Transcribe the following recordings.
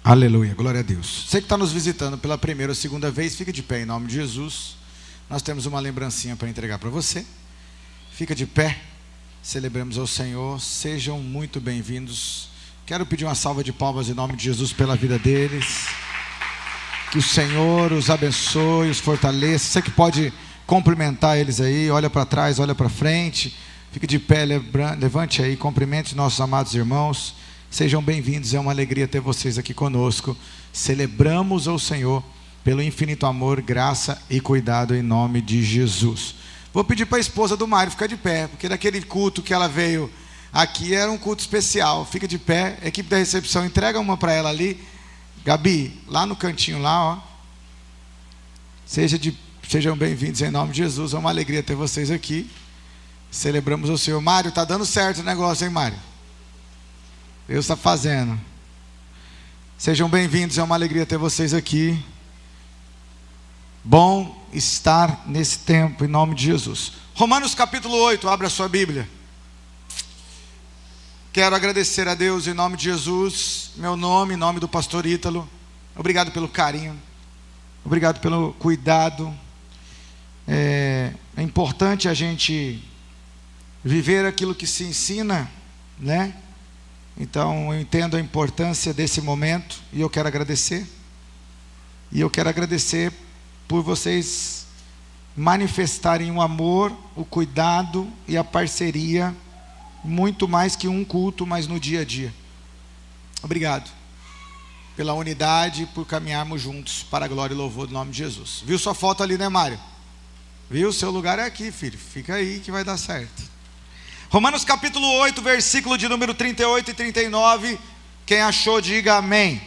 Aleluia, glória a Deus. Você que está nos visitando pela primeira ou segunda vez, fica de pé em nome de Jesus. Nós temos uma lembrancinha para entregar para você. Fica de pé, celebramos ao Senhor. Sejam muito bem-vindos. Quero pedir uma salva de palmas em nome de Jesus pela vida deles. Que o Senhor os abençoe, os fortaleça. Você que pode cumprimentar eles aí, olha para trás, olha para frente. Fique de pé, levante aí, cumprimente nossos amados irmãos. Sejam bem-vindos, é uma alegria ter vocês aqui conosco. Celebramos ao Senhor pelo infinito amor, graça e cuidado em nome de Jesus. Vou pedir para a esposa do Mário ficar de pé, porque daquele culto que ela veio aqui era um culto especial. Fica de pé, equipe da recepção, entrega uma para ela ali. Gabi, lá no cantinho lá, ó. Sejam bem-vindos em nome de Jesus, é uma alegria ter vocês aqui. Celebramos ao Senhor. Mário, tá dando certo o negócio, hein, Mário? Deus está fazendo. Sejam bem-vindos, é uma alegria ter vocês aqui. Bom estar nesse tempo, em nome de Jesus. Romanos capítulo 8, abra a sua Bíblia. Quero agradecer a Deus em nome de Jesus, meu nome, em nome do pastor Ítalo. Obrigado pelo carinho, obrigado pelo cuidado. É importante a gente viver aquilo que se ensina, né? Então eu entendo a importância desse momento e eu quero agradecer. E eu quero agradecer por vocês manifestarem o amor, o cuidado e a parceria, muito mais que um culto, mas no dia a dia. Obrigado pela unidade, por caminharmos juntos para a glória e louvor do nome de Jesus. Viu sua foto ali, né, Mário? Viu? Seu lugar é aqui, filho. Fica aí que vai dar certo. Romanos capítulo 8, versículo de número 38 e 39. Quem achou, diga amém.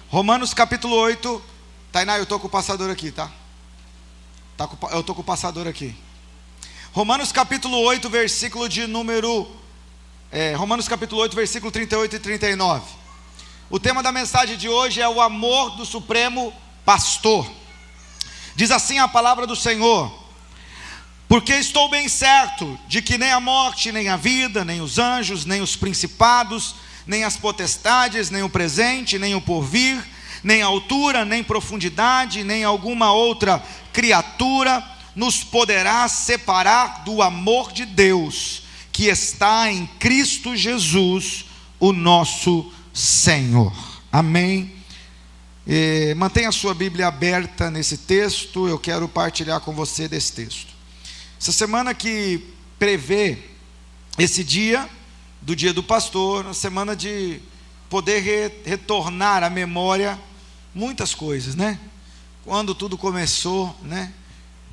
Romanos capítulo 8. Tainá, eu estou com o passador aqui, tá? Eu estou com o passador aqui. Romanos capítulo 8, versículo de número... Romanos capítulo 8, versículo 38 e 39. O tema da mensagem de hoje é o amor do Supremo Pastor. Diz assim a palavra do Senhor: porque estou bem certo de que nem a morte, nem a vida, nem os anjos, nem os principados, nem as potestades, nem o presente, nem o porvir, nem a altura, nem profundidade, nem alguma outra criatura nos poderá separar do amor de Deus, que está em Cristo Jesus, o nosso Senhor. Amém. Mantenha a sua Bíblia aberta nesse texto. Eu quero partilhar com você desse texto. Essa semana que prevê esse dia, do dia do pastor, uma semana de poder retornar à memória muitas coisas, né? Quando tudo começou, né?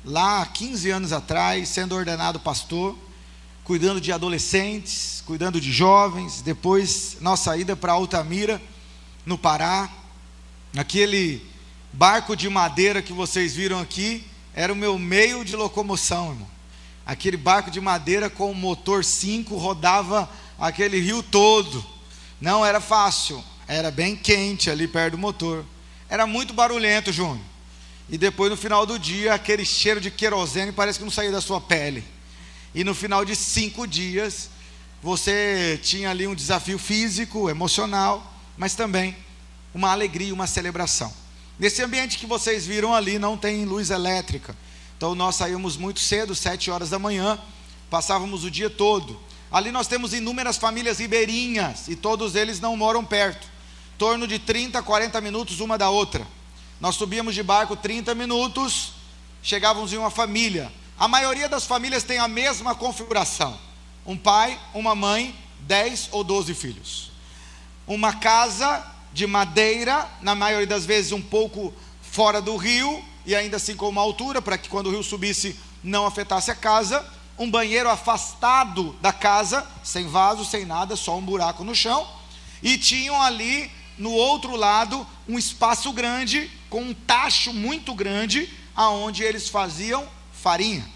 Lá 15 anos atrás, sendo ordenado pastor, cuidando de adolescentes, cuidando de jovens. Depois nossa ida para Altamira, no Pará. Aquele barco de madeira que vocês viram aqui era o meu meio de locomoção, irmão. Aquele barco de madeira com motor 5 rodava aquele rio todo. Não era fácil, era bem quente ali perto do motor. Era muito barulhento, Júnior. E depois no final do dia, aquele cheiro de querosene parece que não saía da sua pele. E no final de 5 dias, você tinha ali um desafio físico, emocional, mas também uma alegria, uma celebração. Nesse ambiente que vocês viram ali, não tem luz elétrica. Então nós saímos muito cedo, 7 horas da manhã, passávamos o dia todo. Ali nós temos inúmeras famílias ribeirinhas, e todos eles não moram perto, em torno de 30 a 40 minutos uma da outra. Nós subíamos de barco 30 minutos, chegávamos em uma família. A maioria das famílias tem a mesma configuração: um pai, uma mãe, 10 ou 12 filhos. Uma casa de madeira, na maioria das vezes um pouco fora do rio, e ainda assim com uma altura, para que quando o rio subisse não afetasse a casa. Um banheiro afastado da casa, sem vaso, sem nada, só um buraco no chão. E tinham ali no outro lado um espaço grande, com um tacho muito grande, aonde eles faziam farinha.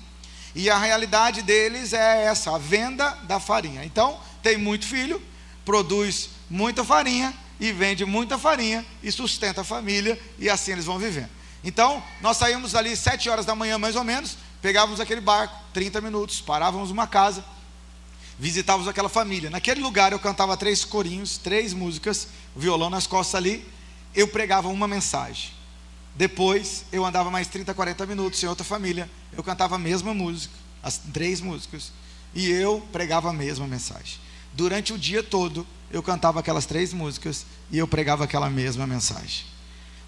E a realidade deles é essa, a venda da farinha. Então tem muito filho, produz muita farinha e vende muita farinha e sustenta a família, e assim eles vão vivendo. Então, nós saímos ali 7 horas da manhã mais ou menos, pegávamos aquele barco, 30 minutos, parávamos numa casa, visitávamos aquela família. Naquele lugar eu cantava 3 corinhos, 3 músicas, o violão nas costas ali, eu pregava uma mensagem. Depois eu andava mais 30, 40 minutos em outra família, eu cantava a mesma música, as 3 músicas, e eu pregava a mesma mensagem. Durante o dia todo eu cantava aquelas 3 músicas e eu pregava aquela mesma mensagem.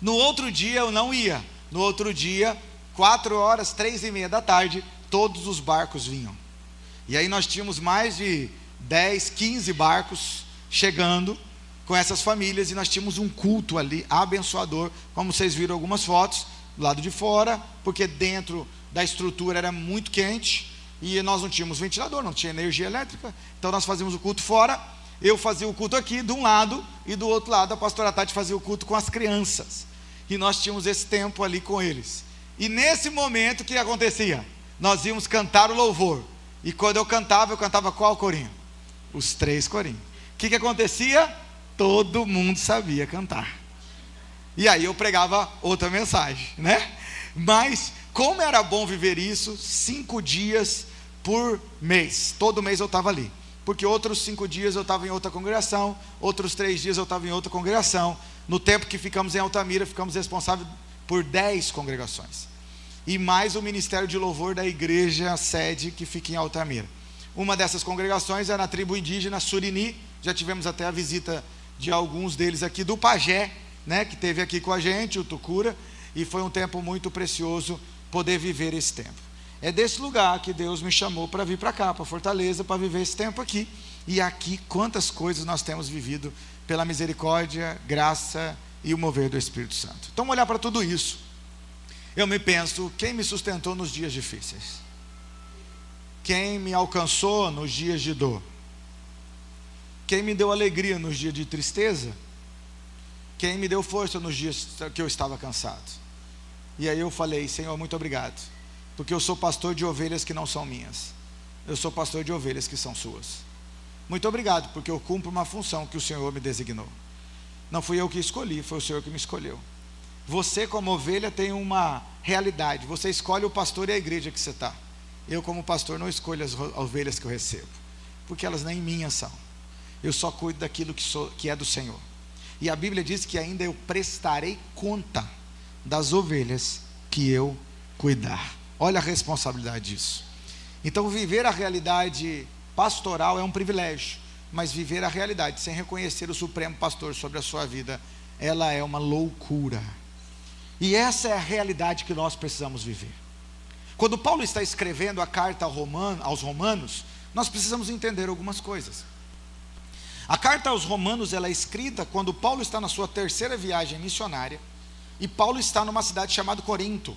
No outro dia eu não ia. No outro dia, 4 horas, 3:30 da tarde, todos os barcos vinham. E aí nós tínhamos mais de 10, 15 barcos chegando com essas famílias, e nós tínhamos um culto ali abençoador, como vocês viram algumas fotos do lado de fora, porque dentro da estrutura era muito quente e nós não tínhamos ventilador, não tinha energia elétrica, então nós fazíamos o culto fora. Eu fazia o culto aqui de um lado, e do outro lado a pastora Tati fazia o culto com as crianças, e nós tínhamos esse tempo ali com eles. E nesse momento, o que acontecia? Nós íamos cantar o louvor, e quando eu cantava qual corinho? Os 3 corinhos. O que acontecia? Todo mundo sabia cantar, e aí eu pregava outra mensagem, né? Mas como era bom viver isso, 5 dias por mês, todo mês eu estava ali, porque outros 5 dias eu estava em outra congregação, outros 3 dias eu estava em outra congregação. No tempo que ficamos em Altamira, ficamos responsáveis por 10 congregações, e mais o ministério de louvor da igreja sede que fica em Altamira. Uma dessas congregações é na tribo indígena Surini, já tivemos até a visita de alguns deles aqui, do Pajé, né, que esteve aqui com a gente, o Tucura, e foi um tempo muito precioso poder viver esse tempo. É desse lugar que Deus me chamou para vir para cá, para Fortaleza, para viver esse tempo aqui. E aqui, quantas coisas nós temos vivido pela misericórdia, graça e o mover do Espírito Santo. Então, olhar para tudo isso, eu me penso, quem me sustentou nos dias difíceis? Quem me alcançou nos dias de dor? Quem me deu alegria nos dias de tristeza? Quem me deu força nos dias que eu estava cansado? E aí eu falei: Senhor, muito obrigado, porque eu sou pastor de ovelhas que não são minhas, eu sou pastor de ovelhas que são suas. Muito obrigado, porque eu cumpro uma função que o Senhor me designou. Não fui eu que escolhi, foi o Senhor que me escolheu. Você, como ovelha, tem uma realidade, você escolhe o pastor e a igreja que você está. Eu, como pastor, não escolho as ovelhas que eu recebo, porque elas nem minhas são. Eu só cuido daquilo que é do Senhor. E a Bíblia diz que ainda eu prestarei conta das ovelhas que eu cuidar. Olha a responsabilidade disso. Então, viver a realidade pastoral é um privilégio, mas viver a realidade sem reconhecer o Supremo Pastor sobre a sua vida, ela é uma loucura. E essa é a realidade que nós precisamos viver. Quando Paulo está escrevendo a carta aos Romanos, nós precisamos entender algumas coisas. A carta aos Romanos, ela é escrita quando Paulo está na sua 3ª viagem missionária, e Paulo está numa cidade chamada Corinto,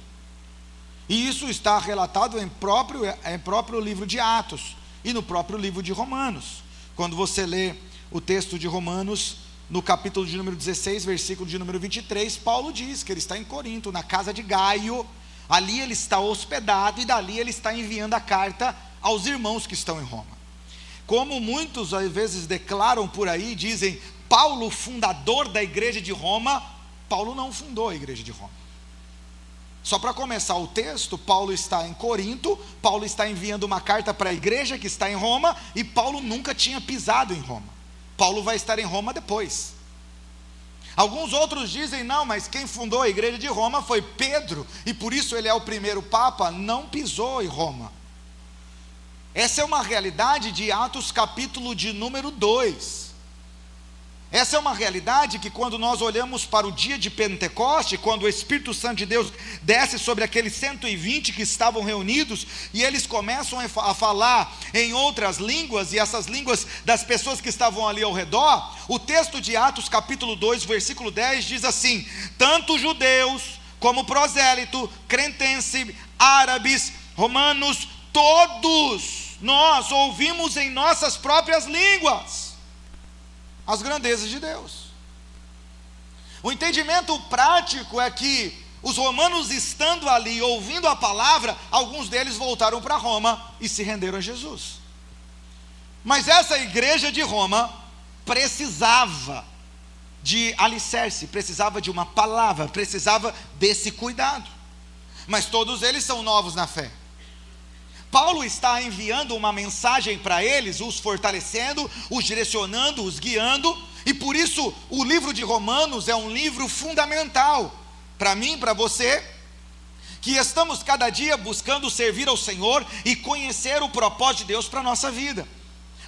e isso está relatado em próprio livro de Atos, e no próprio livro de Romanos. Quando você lê o texto de Romanos, no capítulo de número 16, versículo de número 23, Paulo diz que ele está em Corinto, na casa de Gaio, ali ele está hospedado, e dali ele está enviando a carta aos irmãos que estão em Roma. Como muitos às vezes declaram por aí, dizem, Paulo, fundador da igreja de Roma. Paulo não fundou a igreja de Roma. Só para começar o texto, Paulo está em Corinto, Paulo está enviando uma carta para a igreja que está em Roma, e Paulo nunca tinha pisado em Roma. Paulo vai estar em Roma depois. Alguns outros dizem, não, mas quem fundou a igreja de Roma foi Pedro, e por isso ele é o primeiro papa. Não pisou em Roma. Essa é uma realidade de Atos capítulo de número 2. Essa é uma realidade que quando nós olhamos para o dia de Pentecoste, quando o Espírito Santo de Deus desce sobre aqueles 120 que estavam reunidos, e eles começam a falar em outras línguas, e essas línguas das pessoas que estavam ali ao redor, o texto de Atos capítulo 2, versículo 10 diz assim: tanto judeus como prosélito, cretense, árabes, romanos, todos nós ouvimos em nossas próprias línguas as grandezas de Deus. O entendimento prático é que os romanos, estando ali ouvindo a palavra, alguns deles voltaram para Roma e se renderam a Jesus. Mas essa igreja de Roma precisava de alicerce, precisava de uma palavra, precisava desse cuidado. Mas todos eles são novos na fé. Paulo está enviando uma mensagem para eles, os fortalecendo, os direcionando, os guiando, E por isso o livro de Romanos é um livro fundamental para mim, para você, que estamos cada dia buscando servir ao Senhor e conhecer o propósito de Deus para a nossa vida.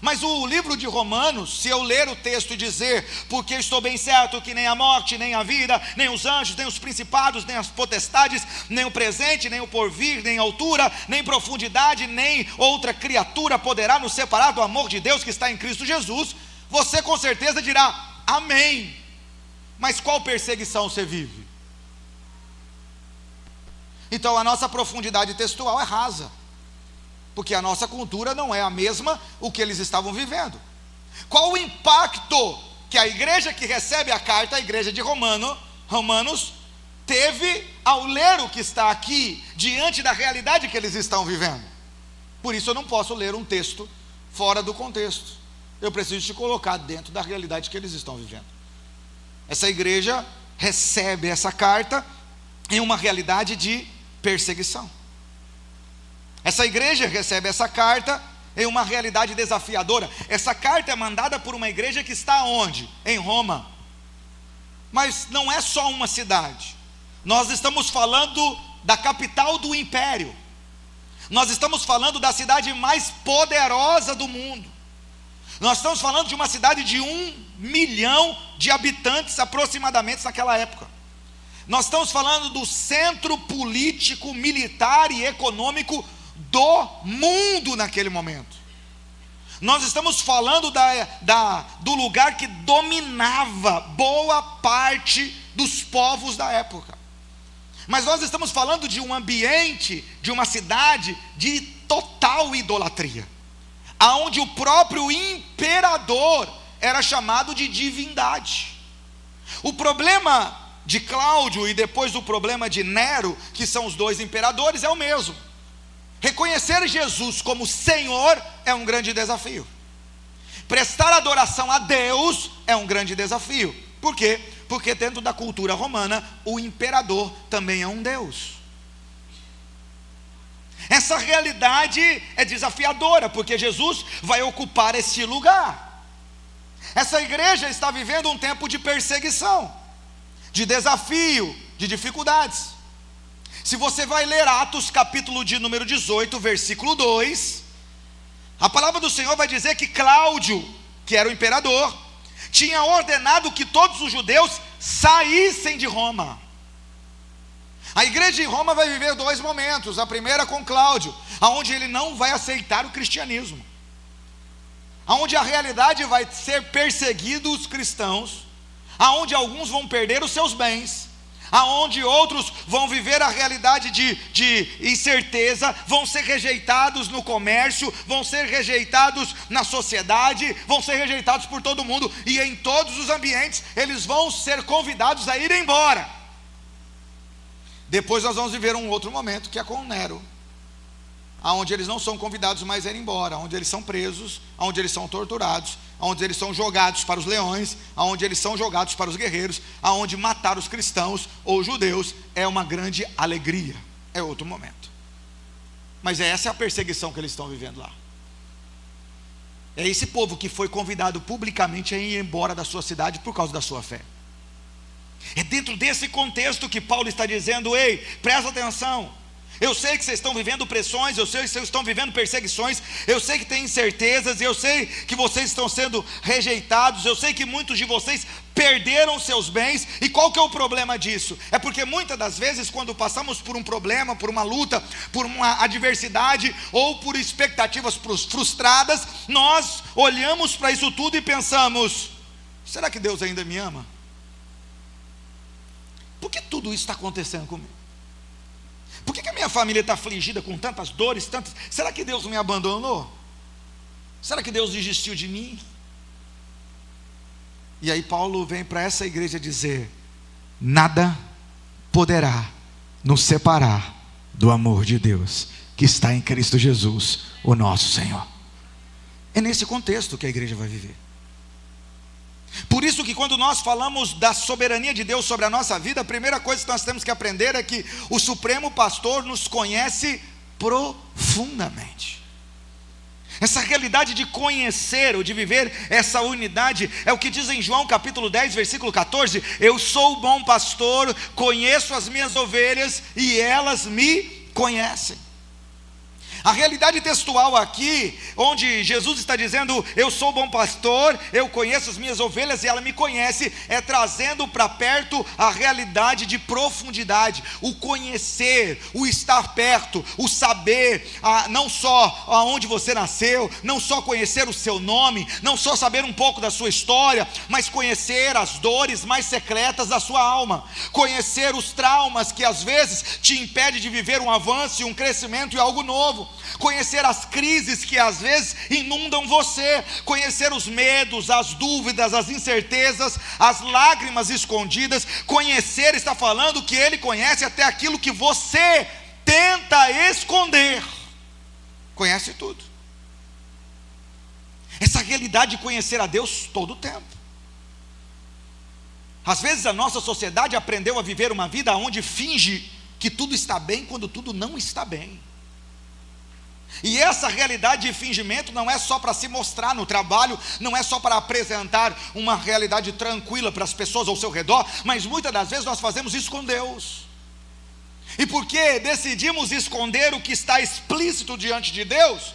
Mas o livro de Romanos, se eu ler o texto e dizer, porque estou bem certo que nem a morte, nem a vida, nem os anjos, nem os principados, nem as potestades, nem o presente, nem o porvir, nem a altura, nem profundidade, nem outra criatura poderá nos separar do amor de Deus que está em Cristo Jesus, você com certeza dirá, amém. Mas qual perseguição você vive? Então a nossa profundidade textual é rasa, porque a nossa cultura não é a mesma o que eles estavam vivendo. Qual o impacto que a igreja que recebe a carta, a igreja de Romanos, teve ao ler o que está aqui, diante da realidade que eles estão vivendo? Por isso eu não posso ler um texto fora do contexto, eu preciso te colocar dentro da realidade que eles estão vivendo. Essa igreja recebe essa carta em uma realidade de perseguição. Essa igreja recebe essa carta em uma realidade desafiadora. Essa carta é mandada por uma igreja que está onde? Em Roma. Mas não é só uma cidade. Nós estamos falando da capital do império. Nós estamos falando da cidade mais poderosa do mundo. Nós estamos falando de uma cidade de 1 milhão de habitantes aproximadamente naquela época. Nós estamos falando do centro político, militar e econômico do mundo naquele momento. Nós estamos falando do lugar que dominava boa parte dos povos da época. Mas nós estamos falando de um ambiente, de uma cidade de total idolatria, aonde o próprio imperador era chamado de divindade. O problema de Cláudio e depois o problema de Nero, que são os dois imperadores, é o mesmo. Reconhecer Jesus como Senhor é um grande desafio. Prestar adoração a Deus é um grande desafio. Por quê? Porque dentro da cultura romana, o imperador também é um Deus. Essa realidade é desafiadora, porque Jesus vai ocupar esse lugar. Essa igreja está vivendo um tempo de perseguição, de desafio, de dificuldades. Se você vai ler Atos capítulo de número 18, versículo 2, a palavra do Senhor vai dizer que Cláudio, que era o imperador, tinha ordenado que todos os judeus saíssem de Roma. A igreja em Roma vai viver 2 momentos. A primeira com Cláudio, aonde ele não vai aceitar o cristianismo, aonde a realidade vai ser perseguido os cristãos, aonde alguns vão perder os seus bens, aonde outros vão viver a realidade de incerteza, vão ser rejeitados no comércio, vão ser rejeitados na sociedade, vão ser rejeitados por todo mundo, e em todos os ambientes eles vão ser convidados a ir embora. Depois nós vamos viver um outro momento, que é com Nero, onde eles não são convidados mais a ir embora, onde eles são presos, onde eles são torturados, onde eles são jogados para os leões, onde eles são jogados para os guerreiros, onde matar os cristãos ou judeus é uma grande alegria. É outro momento. Mas essa é a perseguição que eles estão vivendo lá. É esse povo que foi convidado publicamente a ir embora da sua cidade por causa da sua fé. É dentro desse contexto que Paulo está dizendo: ei, presta atenção. Eu sei que vocês estão vivendo pressões, eu sei que vocês estão vivendo perseguições, eu sei que tem incertezas, eu sei que vocês estão sendo rejeitados, eu sei que muitos de vocês perderam seus bens. E qual que é o problema disso? É porque muitas das vezes, quando passamos por um problema, por uma luta, por uma adversidade, ou por expectativas frustradas, nós olhamos para isso tudo e pensamos: será que Deus ainda me ama? Por que tudo isso está acontecendo comigo? Por que a minha família está afligida com tantas dores, tantas... Será que Deus me abandonou? Será que Deus desistiu de mim? E aí Paulo vem para essa igreja dizer: nada poderá nos separar do amor de Deus que está em Cristo Jesus, o nosso Senhor. É nesse contexto que a igreja vai viver. Por isso que quando nós falamos da soberania de Deus sobre a nossa vida, a primeira coisa que nós temos que aprender é que o Supremo Pastor nos conhece profundamente. Essa realidade de conhecer ou de viver essa unidade é o que diz em João capítulo 10, versículo 14: eu sou o bom pastor, conheço as minhas ovelhas e elas me conhecem. A realidade textual aqui, onde Jesus está dizendo, eu sou o bom pastor, eu conheço as minhas ovelhas e ela me conhece, é trazendo para perto a realidade de profundidade, o conhecer, o estar perto, o saber, não só aonde você nasceu, não só conhecer o seu nome, não só saber um pouco da sua história, mas conhecer as dores mais secretas da sua alma, conhecer os traumas que às vezes te impedem de viver um avanço e um crescimento e algo novo, conhecer as crises que às vezes inundam você, conhecer os medos, as dúvidas, as incertezas, as lágrimas escondidas. Conhecer está falando que Ele conhece até aquilo que você tenta esconder, conhece tudo. Essa realidade de conhecer a Deus todo o tempo. Às vezes a nossa sociedade aprendeu a viver uma vida onde finge que tudo está bem quando tudo não está bem. E essa realidade de fingimento não é só para se mostrar no trabalho, não é só para apresentar uma realidade tranquila para as pessoas ao seu redor, mas muitas das vezes nós fazemos isso com Deus. E porque decidimos esconder o que está explícito diante de Deus,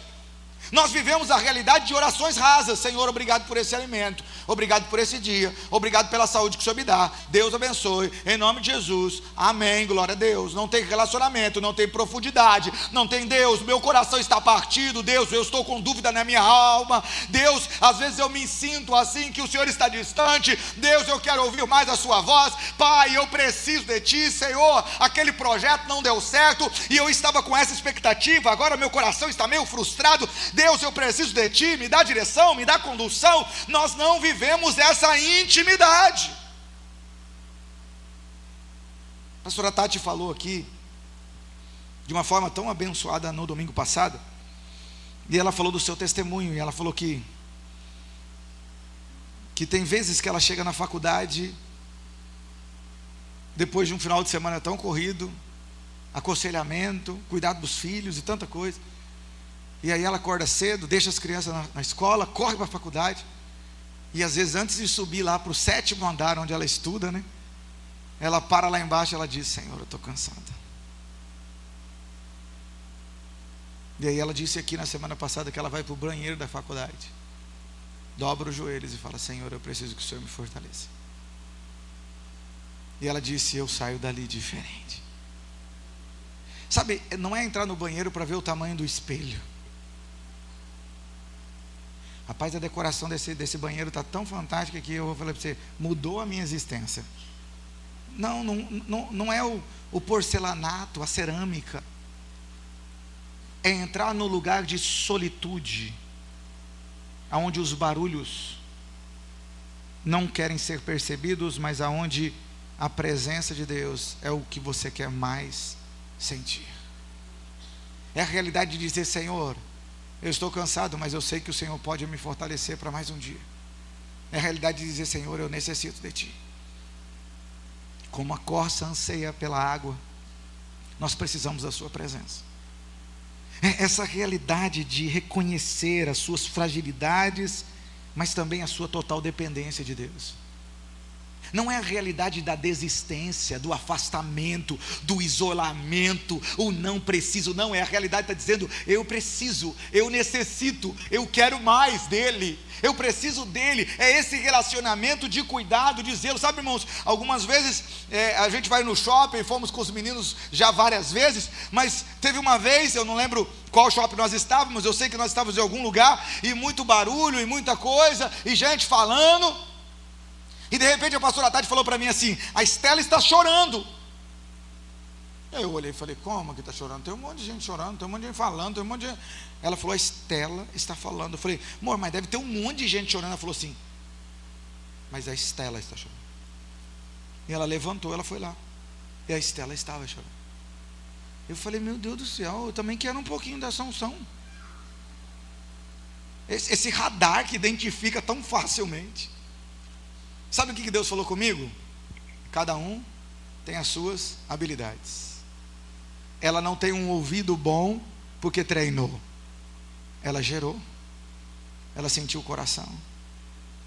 nós vivemos a realidade de orações rasas. Senhor, obrigado por esse alimento, obrigado por esse dia, obrigado pela saúde que o Senhor me dá, Deus abençoe, em nome de Jesus, amém, glória a Deus. Não tem relacionamento, não tem profundidade, não tem Deus, meu coração está partido, Deus, eu estou com dúvida na minha alma, Deus, às vezes eu me sinto assim, que o Senhor está distante, Deus, eu quero ouvir mais a sua voz, Pai, eu preciso de Ti, Senhor, aquele projeto não deu certo, e eu estava com essa expectativa, agora meu coração está meio frustrado, Deus, eu preciso de Ti, me dá direção, me dá condução. Nós não vivemos essa intimidade. A pastora Tati falou aqui, de uma forma tão abençoada no domingo passado, e ela falou do seu testemunho, e ela falou que tem vezes que ela chega na faculdade, depois de um final de semana tão corrido, aconselhamento, cuidado dos filhos e tanta coisa, e aí ela acorda cedo, deixa as crianças na escola, corre para a faculdade, e às vezes antes de subir lá para o 7º andar onde ela estuda, né, ela para lá embaixo e ela diz, Senhor, eu estou cansada. E aí ela disse aqui na semana passada que ela vai para o banheiro da faculdade, dobra os joelhos e fala, Senhor, eu preciso que o Senhor me fortaleça. E ela disse, eu saio dali diferente. Sabe, não é entrar no banheiro para ver o tamanho do espelho. Rapaz, a decoração desse banheiro está tão fantástica que eu vou falar para você, mudou a minha existência. Não é o porcelanato, a cerâmica. É entrar no lugar de solitude, aonde os barulhos não querem ser percebidos, mas aonde a presença de Deus é o que você quer mais sentir. É a realidade de dizer, Senhor, eu estou cansado, mas eu sei que o Senhor pode me fortalecer para mais um dia. É a realidade de dizer, Senhor, eu necessito de Ti. Como a corça anseia pela água, nós precisamos da Sua presença. É essa realidade de reconhecer as suas fragilidades, mas também a sua total dependência de Deus. Não é a realidade da desistência, do afastamento, do isolamento, o não preciso, não, é a realidade que está dizendo, eu preciso, eu necessito, eu quero mais dEle, eu preciso dEle, é esse relacionamento de cuidado, de zelo, sabe irmãos, algumas vezes a gente vai no shopping, fomos com os meninos já várias vezes, mas teve uma vez, eu não lembro qual shopping nós estávamos, eu sei que nós estávamos em algum lugar, e muito barulho, e muita coisa, e gente falando, e de repente a pastora Tati falou para mim assim, a Estela está chorando. Eu olhei e falei, como que está chorando? Tem um monte de gente chorando, tem um monte de gente falando, tem um monte de gente... Ela falou, a Estela está falando. Eu falei, amor, mas deve ter um monte de gente chorando. Ela falou assim, mas a Estela está chorando. E ela levantou, ela foi lá, e a Estela estava chorando. Eu falei, meu Deus do céu, eu também quero um pouquinho dessa unção. Esse radar que identifica tão facilmente. Sabe o que Deus falou comigo? Cada um tem as suas habilidades. Ela não tem um ouvido bom porque treinou. Ela gerou. ela sentiu o coração,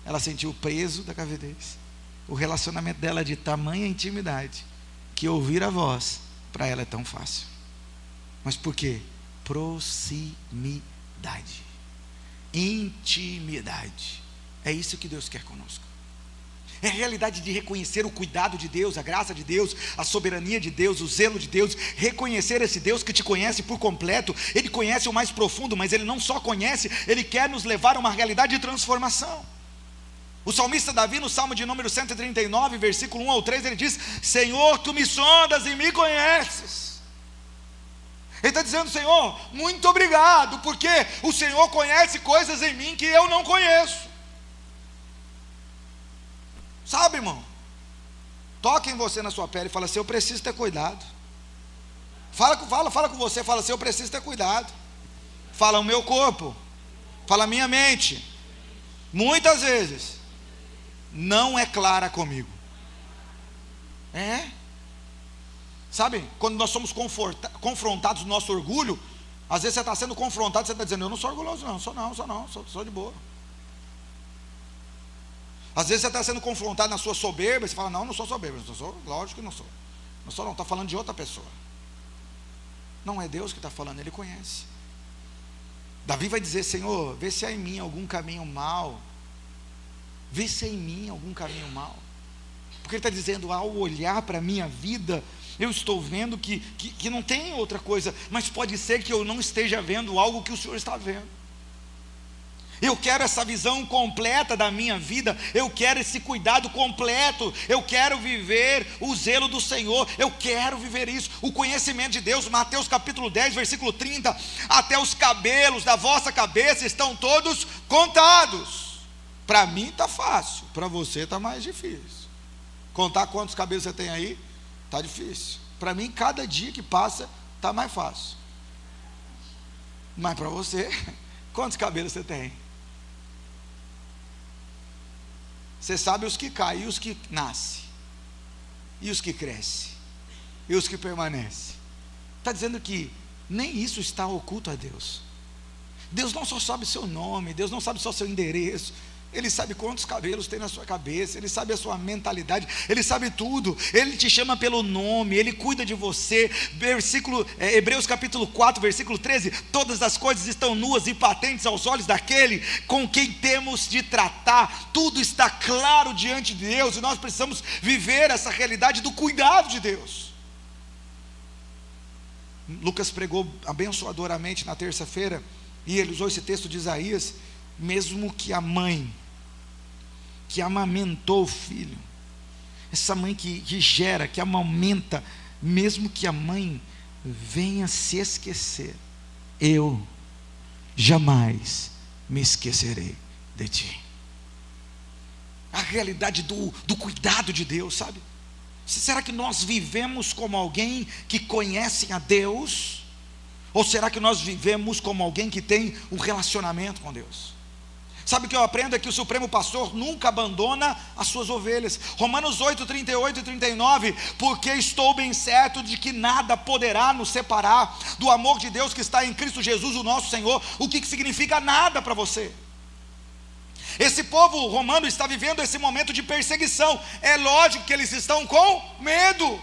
ela sentiu o peso da gravidez. O relacionamento dela é de tamanha intimidade que ouvir a voz para ela é tão fácil. Mas por quê? Proximidade, intimidade. É isso que Deus quer conosco. É a realidade de reconhecer o cuidado de Deus, a graça de Deus, a soberania de Deus, o zelo de Deus. Reconhecer esse Deus que te conhece por completo. Ele conhece o mais profundo, mas Ele não só conhece, Ele quer nos levar a uma realidade de transformação. O salmista Davi, no Salmo de número 139, versículo 1 ao 3, ele diz: Senhor, Tu me sondas e me conheces. Ele está dizendo: Senhor, muito obrigado, porque o Senhor conhece coisas em mim que eu não conheço. Sabe, irmão? Toca em você na sua pele e fala assim: eu preciso ter cuidado. Fala com você, fala assim: eu preciso ter cuidado. Fala o meu corpo, fala a minha mente, muitas vezes não é clara comigo. Sabe, quando nós somos confrontados no nosso orgulho, às vezes você está sendo confrontado, você está dizendo: eu não sou orgulhoso não, sou de boa. Às vezes você está sendo confrontado na sua soberba, e você fala: não sou soberbo, lógico que não sou. Não, está falando de outra pessoa. Não é Deus que está falando, Ele conhece. Davi vai dizer: Senhor, vê se há em mim algum caminho mau. Vê se há em mim algum caminho mau. Porque Ele está dizendo: ao olhar para a minha vida, eu estou vendo que não tem outra coisa, mas pode ser que eu não esteja vendo algo que o Senhor está vendo. Eu quero essa visão completa da minha vida, eu quero esse cuidado completo, eu quero viver o zelo do Senhor, eu quero viver isso, o conhecimento de Deus. Mateus capítulo 10, versículo 30, até os cabelos da vossa cabeça estão todos contados. Para mim está fácil, para você está mais difícil. Contar quantos cabelos você tem aí, está difícil. Para mim, cada dia que passa, está mais fácil. Mas para você, quantos cabelos você tem? Você sabe os que caem, e os que nascem, e os que crescem, e os que permanecem. Está dizendo que nem isso está oculto a Deus. Deus não só sabe seu nome, Deus não sabe só seu endereço, Ele sabe quantos cabelos tem na sua cabeça, Ele sabe a sua mentalidade, Ele sabe tudo. Ele te chama pelo nome, Ele cuida de você. Hebreus capítulo 4, versículo 13: todas as coisas estão nuas e patentes aos olhos daquele com quem temos de tratar. Tudo está claro diante de Deus, e nós precisamos viver essa realidade do cuidado de Deus. Lucas pregou abençoadoramente na terça-feira, e ele usou esse texto de Isaías: mesmo que a mãe que amamentou o filho, essa mãe que gera, que amamenta, mesmo que a mãe venha se esquecer, eu jamais me esquecerei de ti. A realidade do cuidado de Deus, sabe? Será que nós vivemos como alguém que conhece a Deus? Ou será que nós vivemos como alguém que tem um relacionamento com Deus? Sabe o que eu aprendo? É que o Supremo Pastor nunca abandona as suas ovelhas. Romanos 8, 38 e 39: porque estou bem certo de que nada poderá nos separar do amor de Deus que está em Cristo Jesus, o nosso Senhor. O que significa nada para você? Esse povo romano está vivendo esse momento de perseguição. É lógico que eles estão com medo.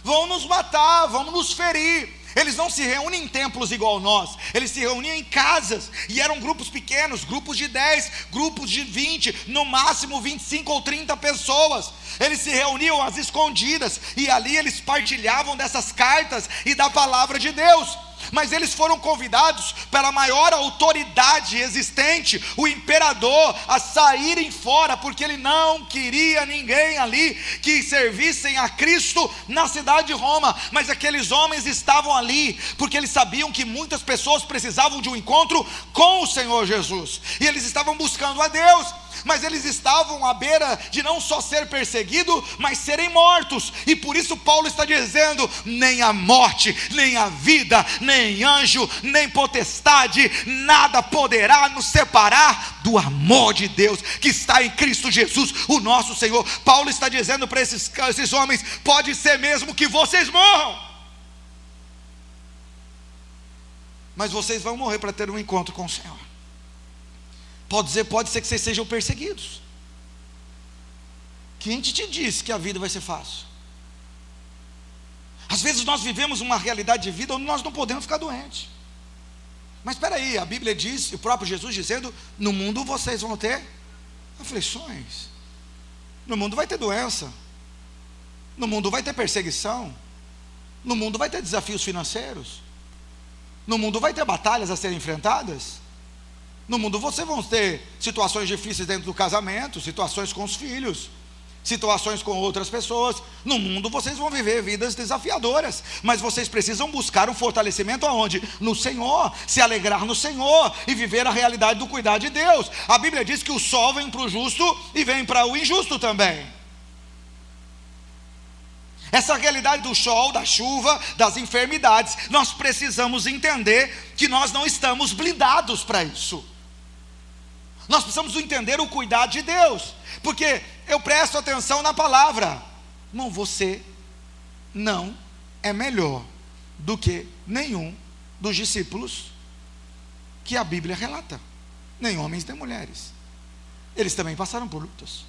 Vão nos matar, vão nos ferir. Eles não se reúnem em templos igual nós, eles se reuniam em casas, e eram grupos pequenos, grupos de 10, grupos de 20, no máximo 25 ou 30 pessoas. Eles se reuniam às escondidas, e ali eles partilhavam dessas cartas e da palavra de Deus. Mas eles foram convidados pela maior autoridade existente, o imperador, a saírem fora, porque ele não queria ninguém ali que servissem a Cristo na cidade de Roma. Mas aqueles homens estavam ali porque eles sabiam que muitas pessoas precisavam de um encontro com o Senhor Jesus, e eles estavam buscando a Deus. Mas eles estavam à beira de não só ser perseguidos, mas serem mortos. E por isso Paulo está dizendo: nem a morte, nem a vida, nem anjo, nem potestade, nada poderá nos separar do amor de Deus que está em Cristo Jesus, o nosso Senhor. Paulo está dizendo para esses homens: pode ser mesmo que vocês morram, mas vocês vão morrer para ter um encontro com o Senhor. Pode ser que vocês sejam perseguidos. Quem te disse que a vida vai ser fácil? Às vezes nós vivemos uma realidade de vida onde nós não podemos ficar doentes. Mas espera aí, a Bíblia diz, o próprio Jesus dizendo: no mundo vocês vão ter aflições, no mundo vai ter doença, no mundo vai ter perseguição, no mundo vai ter desafios financeiros, no mundo vai ter batalhas a serem enfrentadas, no mundo vocês vão ter situações difíceis dentro do casamento, situações com os filhos, situações com outras pessoas. No mundo vocês vão viver vidas desafiadoras, mas vocês precisam buscar um fortalecimento aonde? No Senhor, se alegrar no Senhor e viver a realidade do cuidado de Deus. A Bíblia diz que o sol vem para o justo e vem para o injusto também. Essa realidade do sol, da chuva, das enfermidades, nós precisamos entender que nós não estamos blindados para isso. Nós precisamos entender o cuidado de Deus, porque eu presto atenção na palavra. Irmão, você não é melhor do que nenhum dos discípulos que a Bíblia relata, nem homens nem mulheres. Eles também passaram por lutas.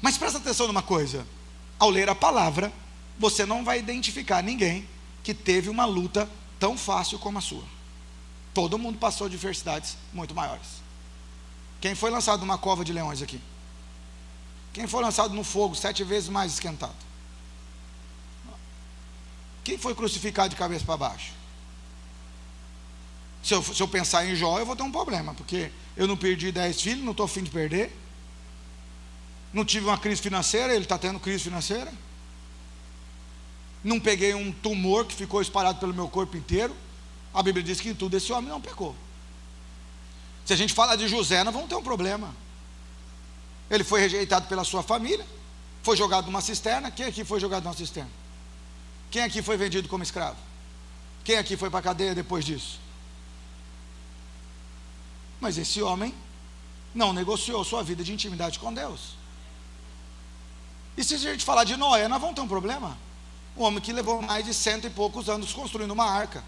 Mas presta atenção numa coisa: ao ler a palavra, você não vai identificar ninguém que teve uma luta tão fácil como a sua. Todo mundo passou adversidades muito maiores. Quem foi lançado numa cova de leões aqui? Quem foi lançado no fogo 7 vezes mais esquentado? Quem foi crucificado de cabeça para baixo? Se eu pensar em Jó, eu vou ter um problema, porque eu não perdi 10 filhos, não estou a fim de perder. Não tive uma crise financeira, ele está tendo crise financeira. Não peguei um tumor que ficou espalhado pelo meu corpo inteiro. A Bíblia diz que em tudo esse homem não pecou. Se a gente falar de José, nós vamos ter um problema. Ele foi rejeitado pela sua família, foi jogado numa cisterna. Quem aqui foi jogado numa cisterna? Quem aqui foi vendido como escravo? Quem aqui foi para a cadeia depois disso? Mas esse homem não negociou sua vida de intimidade com Deus. E se a gente falar de Noé, nós vamos ter um problema. Um homem que levou mais de 100 e poucos anos construindo uma arca.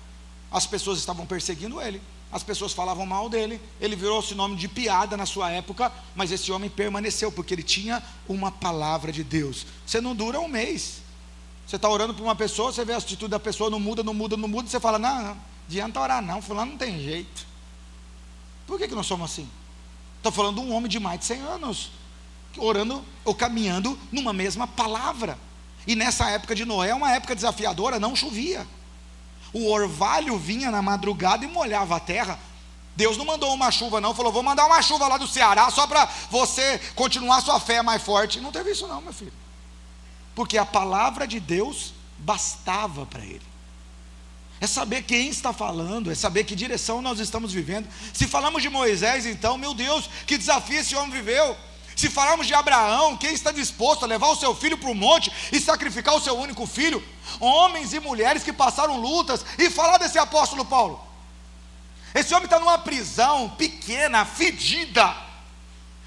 As pessoas estavam perseguindo ele, as pessoas falavam mal dele, ele virou-se nome de piada na sua época, mas esse homem permaneceu, porque ele tinha uma palavra de Deus. Você não dura um mês. Você está orando por uma pessoa, você vê a atitude da pessoa, não muda, e você fala: não adianta orar não, fulano não tem jeito. Por que nós somos assim? Estou falando de um homem de mais de 100 anos, orando ou caminhando numa mesma palavra. E nessa época de Noé, uma época desafiadora, não chovia. O orvalho vinha na madrugada e molhava a terra. Deus não mandou uma chuva não, falou: vou mandar uma chuva lá do Ceará só para você continuar sua fé mais forte. Não teve isso não, meu filho, porque a palavra de Deus bastava para ele. É saber quem está falando, é saber que direção nós estamos vivendo. Se falamos de Moisés, então, meu Deus, que desafio esse homem viveu. Se falarmos de Abraão, quem está disposto a levar o seu filho para o monte e sacrificar o seu único filho? Homens e mulheres que passaram lutas. E falar desse apóstolo Paulo, esse homem está numa prisão pequena, fedida.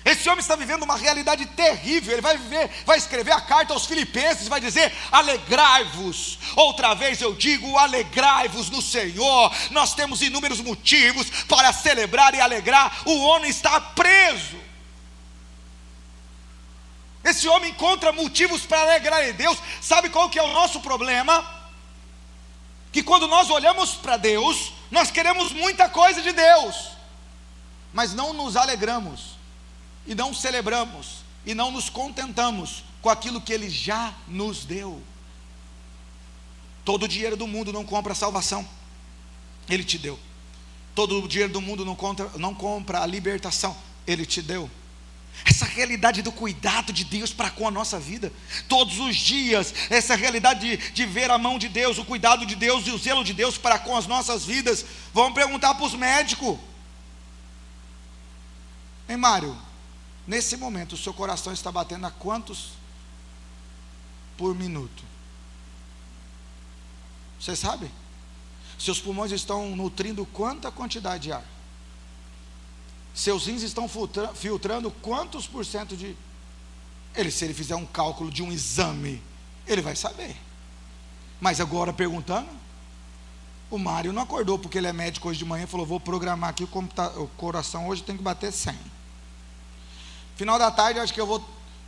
Esse homem está vivendo uma realidade terrível. Ele vai escrever a carta aos Filipenses, vai dizer: alegrai-vos. Outra vez eu digo: alegrai-vos no Senhor. Nós temos inúmeros motivos para celebrar e alegrar. O homem está preso. Esse homem encontra motivos para alegrar em Deus. Sabe qual que é o nosso problema? Que quando nós olhamos para Deus, nós queremos muita coisa de Deus, mas não nos alegramos, e não celebramos, e não nos contentamos com aquilo que Ele já nos deu. Todo o dinheiro do mundo não compra a salvação, Ele te deu. Todo o dinheiro do mundo não compra a libertação, Ele te deu. Essa realidade do cuidado de Deus para com a nossa vida, todos os dias, essa realidade de ver a mão de Deus, o cuidado de Deus e o zelo de Deus para com as nossas vidas. Vamos perguntar para os médicos: hein, Mário, nesse momento o seu coração está batendo a quantos por minuto? Você sabe? Seus pulmões estão nutrindo quanta quantidade de ar? Seus rins estão filtrando quantos por cento de... se ele fizer um cálculo de um exame, ele vai saber. Mas agora perguntando, O Mário não acordou porque ele é médico hoje de manhã, falou, vou programar aqui o coração hoje tem que bater 100. Final da tarde, acho que eu vou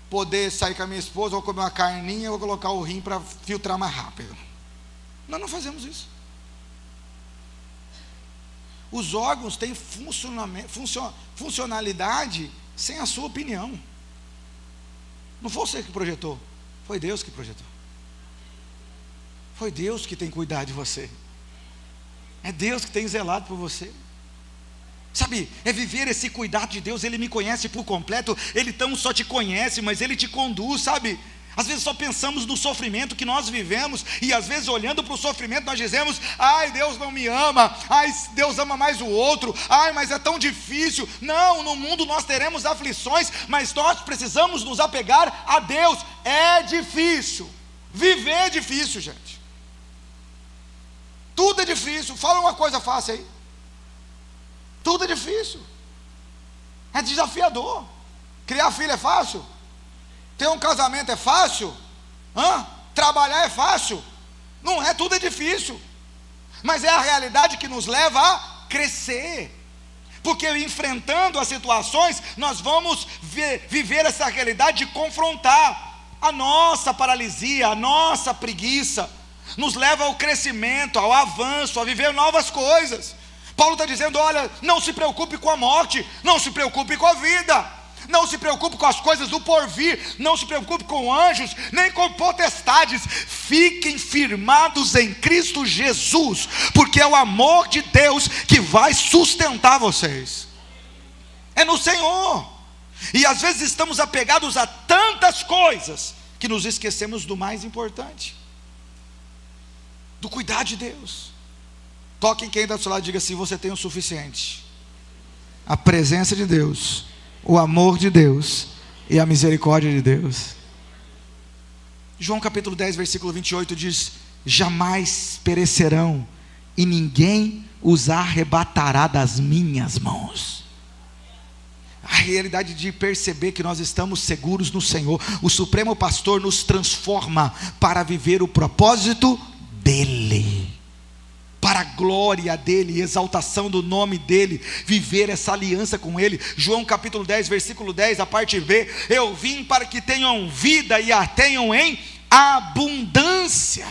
poder sair com a minha esposa, vou comer uma carninha, vou colocar o rim para filtrar mais rápido. Nós não fazemos isso. Os órgãos têm funcionalidade sem a sua opinião. Não foi você que projetou, foi Deus que projetou. Foi Deus que tem cuidado de você. É Deus que tem zelado por você. Sabe, é viver esse cuidado de Deus. Ele me conhece por completo. Ele não só te conhece, mas Ele te conduz, sabe? Às vezes só pensamos no sofrimento que nós vivemos, e às vezes olhando para o sofrimento nós dizemos, ai, Deus não me ama, ai, Deus ama mais o outro, ai, mas é tão difícil. Não, no mundo nós teremos aflições, mas nós precisamos nos apegar a Deus. É difícil, viver é difícil, gente. Tudo é difícil. Fala uma coisa fácil aí. Tudo é difícil. É desafiador. Criar filho é fácil? Ter um casamento é fácil? Trabalhar é fácil? Não é, tudo é difícil. Mas é a realidade que nos leva a crescer. Porque enfrentando as situações, nós vamos viver essa realidade de confrontar a nossa paralisia, a nossa preguiça. Nos leva ao crescimento, ao avanço, a viver novas coisas. Paulo está dizendo, olha, não se preocupe com a morte, não se preocupe com a vida, não se preocupe com as coisas do porvir, não se preocupe com anjos, nem com potestades. Fiquem firmados em Cristo Jesus, porque é o amor de Deus que vai sustentar vocês. É no Senhor. E às vezes estamos apegados a tantas coisas que nos esquecemos do mais importante, do cuidar de Deus. Toque em quem está do seu lado e diga assim, você tem o suficiente. A presença de Deus, o amor de Deus e a misericórdia de Deus. João capítulo 10, versículo 28 diz, jamais perecerão e ninguém os arrebatará das minhas mãos. A realidade de perceber que nós estamos seguros no Senhor. O Supremo Pastor nos transforma para viver o propósito dEle, para a glória dEle, exaltação do nome dEle, viver essa aliança com Ele. João capítulo 10, versículo 10, a parte B, eu vim para que tenham vida e a tenham em abundância.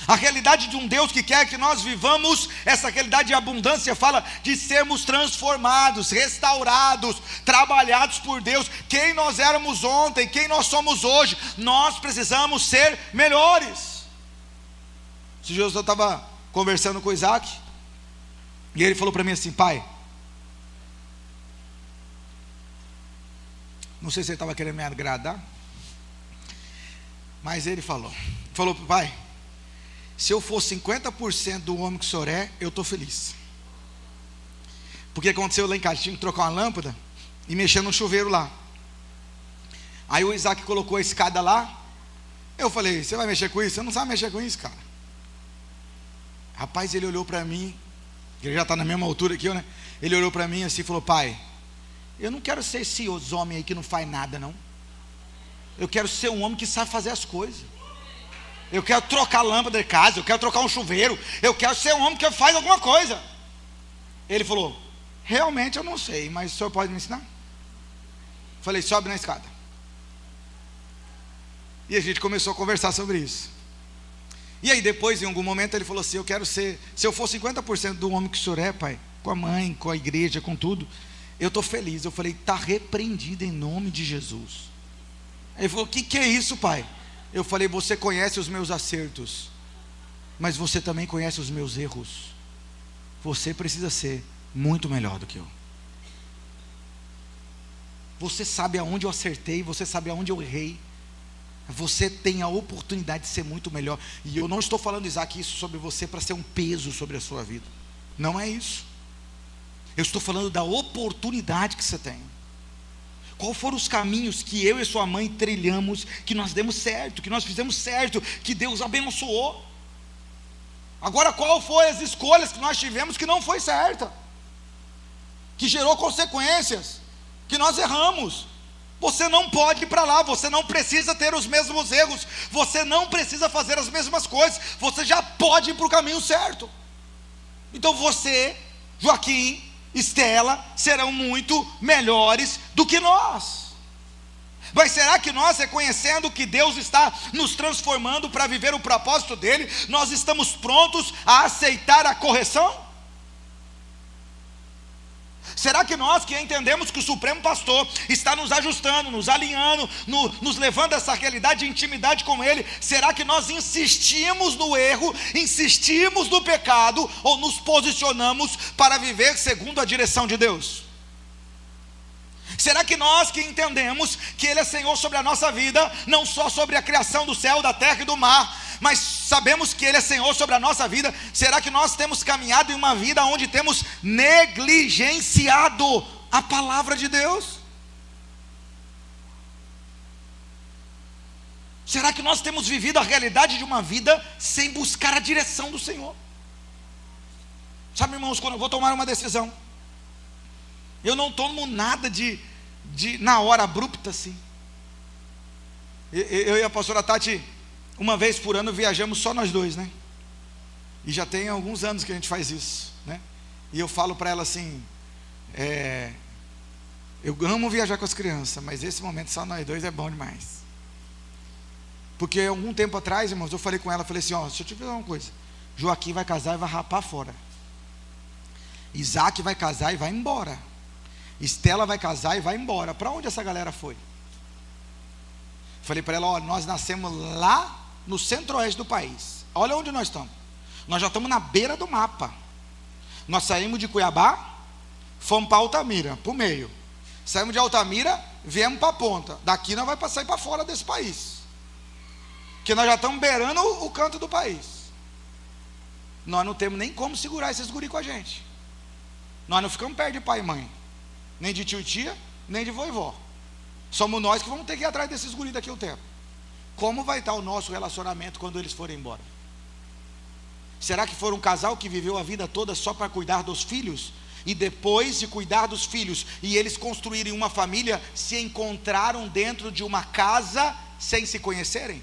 A realidade de um Deus que quer que nós vivamos essa realidade de abundância, fala de sermos transformados, restaurados, trabalhados por Deus. Quem nós éramos ontem, quem nós somos hoje, nós precisamos ser melhores. Esses dias eu estava conversando com o Isaac, e ele falou para mim assim, pai, não sei se ele estava querendo me agradar, mas ele falou, pai, se eu for 50% do homem que o senhor é, eu estou feliz. Porque aconteceu lá em casa, tinha que trocar uma lâmpada e mexer no chuveiro lá. Aí o Isaac colocou a escada lá, eu falei, você vai mexer com isso? Você não sabe mexer com isso, cara. Rapaz, ele olhou para mim, ele já está na mesma altura que eu, né? Ele olhou para mim assim e falou, pai, eu não quero ser esse homem aí que não faz nada, não. Eu quero ser um homem que sabe fazer as coisas. Eu quero trocar lâmpada de casa, eu quero trocar um chuveiro, eu quero ser um homem que faz alguma coisa. Ele falou, realmente eu não sei, mas o senhor pode me ensinar? Falei, sobe na escada. E a gente começou a conversar sobre isso. E aí depois, em algum momento, ele falou assim, eu quero ser, se eu for 50% do homem que o senhor é, pai, com a mãe, com a igreja, com tudo, eu estou feliz. Eu falei, está repreendido em nome de Jesus. Ele falou, o que é isso, pai? Eu falei, você conhece os meus acertos, mas você também conhece os meus erros. Você precisa ser muito melhor do que eu. Você sabe aonde eu acertei, você sabe aonde eu errei. Você tem a oportunidade de ser muito melhor. E eu não estou falando, Isaac, isso sobre você para ser um peso sobre a sua vida. Não é isso. Eu estou falando da oportunidade que você tem. Qual foram os caminhos que eu e sua mãe trilhamos, que nós demos certo, que nós fizemos certo, que Deus abençoou? Agora, qual foi as escolhas que nós tivemos que não foi certa, que gerou consequências, que nós erramos? Você não pode ir para lá, você não precisa ter os mesmos erros, você não precisa fazer as mesmas coisas, você já pode ir para o caminho certo. Então você, Joaquim, Estela, serão muito melhores do que nós. Mas será que nós, reconhecendo que Deus está nos transformando para viver o propósito dele, nós estamos prontos a aceitar a correção? Será que nós que entendemos que o Supremo Pastor está nos ajustando, nos alinhando, nos levando a essa realidade de intimidade com Ele, será que nós insistimos no erro, insistimos no pecado, ou nos posicionamos para viver segundo a direção de Deus? Será que nós que entendemos que Ele é Senhor sobre a nossa vida, não só sobre a criação do céu, da terra e do mar, mas sabemos que Ele é Senhor sobre a nossa vida, será que nós temos caminhado em uma vida onde temos negligenciado a palavra de Deus? Será que nós temos vivido a realidade de uma vida sem buscar a direção do Senhor? Sabe, irmãos, quando eu vou tomar uma decisão, eu não tomo nada de na hora abrupta assim. Eu e a pastora Tati, uma vez por ano viajamos só nós dois, né? E já tem alguns anos que a gente faz isso, né? E eu falo para ela assim, eu amo viajar com as crianças, mas esse momento só nós dois é bom demais. Porque algum tempo atrás, irmãos, eu falei com ela, falei assim, ó, deixa eu te falar uma coisa, Joaquim vai casar e vai rapar fora, Isaac vai casar e vai embora, Estela vai casar e vai embora. Para onde essa galera foi? Falei para ela, ó, nós nascemos lá no centro-oeste do país, olha onde nós estamos, nós já estamos na beira do mapa. Nós saímos de Cuiabá, fomos para Altamira, para o meio, saímos de Altamira, viemos para a ponta, daqui nós vamos sair para fora desse país, porque nós já estamos beirando o canto do país. Nós não temos nem como segurar esses guri com a gente, nós não ficamos perto de pai e mãe, nem de tio e tia, nem de vô e vó. Somos nós que vamos ter que ir atrás desses guris daqui a um tempo. Como vai estar o nosso relacionamento quando eles forem embora? Será que for um casal que viveu a vida toda só para cuidar dos filhos, e depois de cuidar dos filhos e eles construírem uma família, se encontraram dentro de uma casa sem se conhecerem?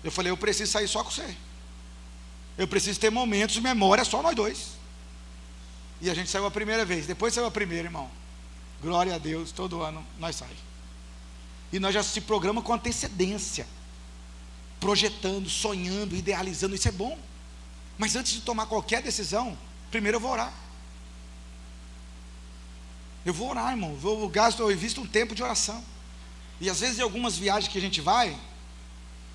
Eu falei, eu preciso sair só com você, eu preciso ter momentos de memória só nós dois. E a gente saiu a primeira vez, depois saiu a primeira, irmão, glória a Deus, todo ano nós saímos. E nós já se programa com antecedência, projetando, sonhando, idealizando, isso é bom. Mas antes de tomar qualquer decisão, primeiro eu vou orar. Eu vou orar, irmão, eu invisto um tempo de oração. E às vezes em algumas viagens que a gente vai,